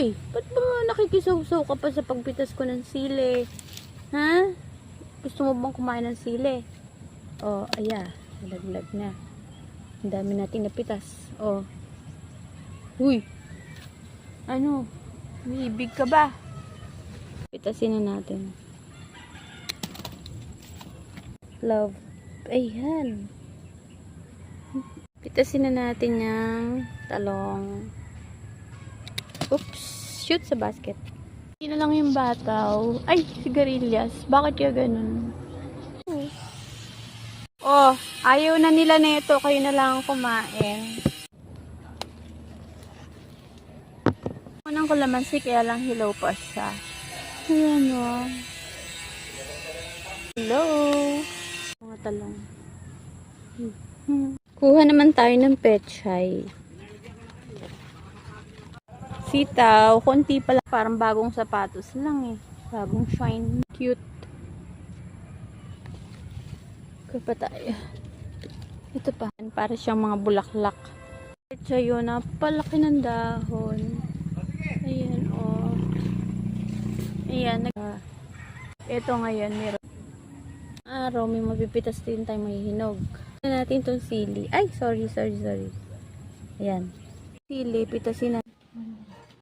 Uy, ba't ba nakikisaw-saw ka pa sa pagpitas ko ng sili? Ha? Gusto mo bang kumain ng sili? Oh, aya. Nalaglag na. Ang dami nating napitas. Oh. Uy. Ano? May ibig ka ba? Pitasin na natin. Love. Ayan. Pitasin na natin yung talong. Oops. Shoot sa basket. Hindi na lang yung bataw. Ay, sigarilyas. Bakit kaya ganun? Oh, ayaw na nila nito. Kayo na lang kumain. Unang kalamansi, kaya lang hilaw pa siya. Ayan o. Hello. Mga talong. Kuha naman tayo ng pechay. Sitaw. Konti pala. Parang bagong sapatos lang eh. Bagong shine. Cute. Kuha pa tayo. Ito pa. Para siyang mga bulaklak. Pechay yun. Napalaki ng dahon. Ayan o. Ayan. Ito ngayon. Meron. Araw. May mapipitas din tayo mahihinog. Natin itong sili. Ay, sorry. Ayan. Sili, pitasin na.